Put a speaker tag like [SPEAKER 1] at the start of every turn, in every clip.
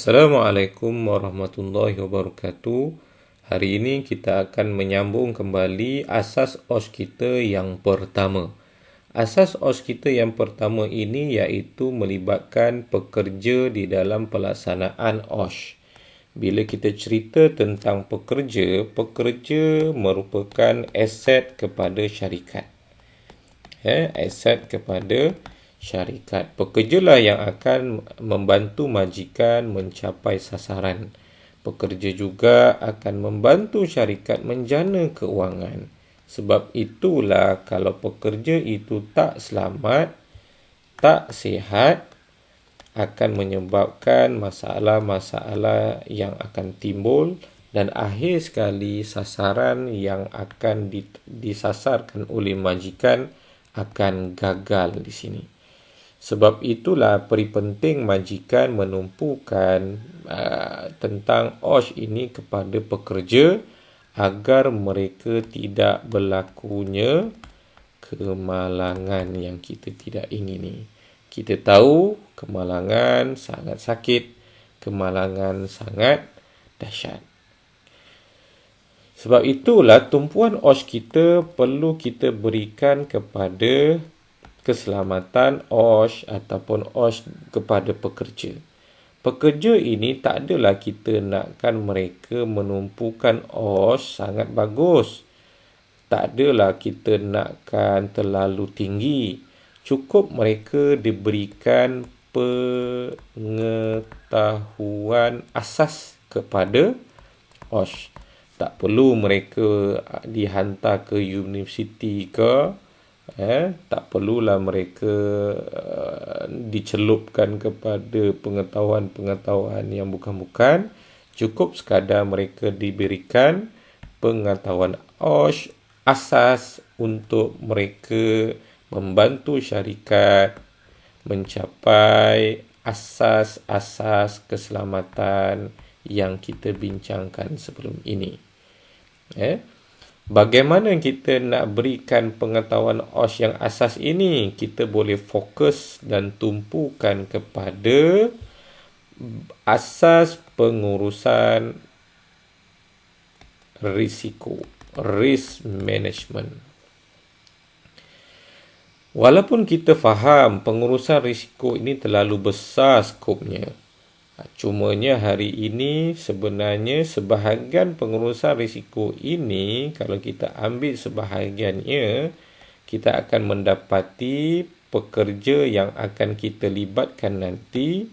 [SPEAKER 1] Assalamualaikum warahmatullahi wabarakatuh. Hari ini kita akan menyambung kembali asas OS kita yang pertama. Asas OS kita yang pertama ini iaitu melibatkan pekerja di dalam pelaksanaan OS. Bila kita cerita tentang pekerja, pekerja merupakan aset kepada syarikat. Aset kepada syarikat. Pekerjalah yang akan membantu majikan mencapai sasaran. Pekerja juga akan membantu syarikat menjana keuangan. Sebab itulah kalau pekerja itu tak selamat, tak sihat, akan menyebabkan masalah-masalah yang akan timbul dan akhir sekali sasaran yang akan disasarkan oleh majikan akan gagal di sini. Sebab itulah penting majikan menumpukan tentang OS ini kepada pekerja agar mereka tidak berlakunya kemalangan yang kita tidak ingini. Kita tahu kemalangan sangat sakit, kemalangan sangat dahsyat. Sebab itulah tumpuan OS kita perlu kita berikan kepada keselamatan OS ataupun OS kepada pekerja. Pekerja ini tak adalah kita nakkan mereka menumpukan OS sangat bagus. Tak adalah kita nakkan terlalu tinggi. Cukup mereka diberikan pengetahuan asas kepada OS. Tak perlu mereka dihantar ke universiti ke, tak perlulah mereka dicelupkan kepada pengetahuan-pengetahuan yang bukan-bukan. Cukup sekadar mereka diberikan pengetahuan OS asas untuk mereka membantu syarikat mencapai asas-asas keselamatan yang kita bincangkan sebelum ini. Bagaimana kita nak berikan pengetahuan OS yang asas ini? Kita boleh fokus dan tumpukan kepada asas pengurusan risiko, risk management. Walaupun kita faham pengurusan risiko ini terlalu besar skopnya, cumanya hari ini sebenarnya sebahagian pengurusan risiko ini, kalau kita ambil sebahagiannya, kita akan mendapati pekerja yang akan kita libatkan nanti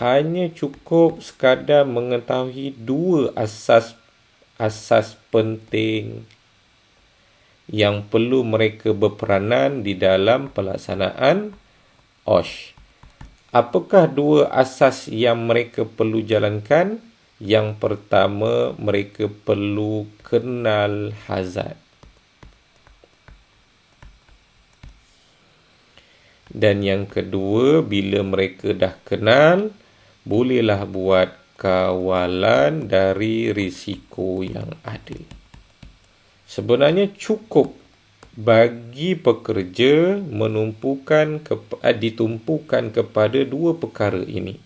[SPEAKER 1] hanya cukup sekadar mengetahui dua asas penting yang perlu mereka berperanan di dalam pelaksanaan OS. Apakah dua asas yang mereka perlu jalankan? Yang pertama, mereka perlu kenal hazard. Dan yang kedua, bila mereka dah kenal, bolehlah buat kawalan dari risiko yang ada. Sebenarnya cukup bagi pekerja ditumpukan kepada dua perkara ini.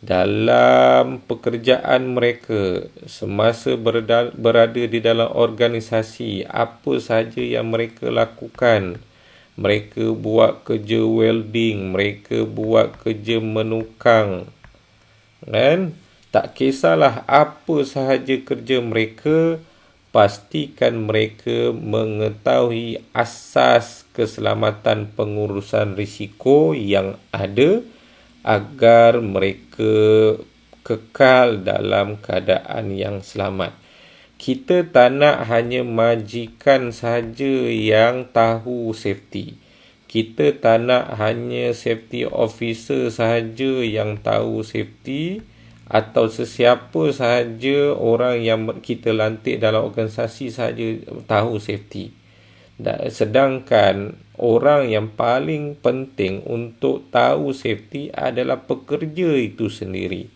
[SPEAKER 1] Dalam pekerjaan mereka, semasa berada di dalam organisasi, apa sahaja yang mereka lakukan. Mereka buat kerja welding, mereka buat kerja menukang. Tak kisahlah apa sahaja kerja mereka, pastikan mereka mengetahui asas keselamatan pengurusan risiko yang ada agar mereka kekal dalam keadaan yang selamat. Kita tak nak hanya majikan sahaja yang tahu safety. Kita tak nak hanya safety officer sahaja yang tahu safety, atau sesiapa sahaja orang yang kita lantik dalam organisasi sahaja tahu safety. Sedangkan orang yang paling penting untuk tahu safety adalah pekerja itu sendiri.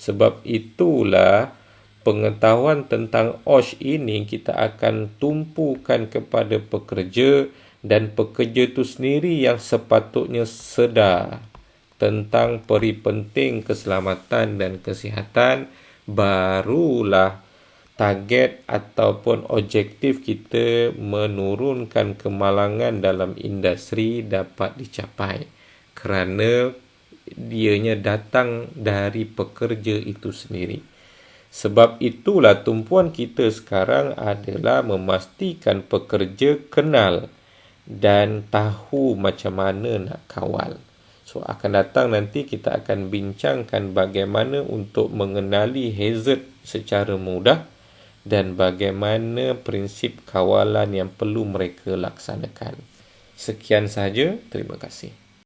[SPEAKER 1] Sebab itulah pengetahuan tentang OS ini kita akan tumpukan kepada pekerja, dan pekerja itu sendiri yang sepatutnya sedar tentang peri penting keselamatan dan kesihatan, barulah target ataupun objektif kita menurunkan kemalangan dalam industri dapat dicapai, kerana dianya datang dari pekerja itu sendiri. Sebab itulah tumpuan kita sekarang adalah memastikan pekerja kenal dan tahu macam mana nak kawal. So, akan datang nanti kita akan bincangkan bagaimana untuk mengenali hazard secara mudah dan bagaimana prinsip kawalan yang perlu mereka laksanakan. Sekian sahaja, terima kasih.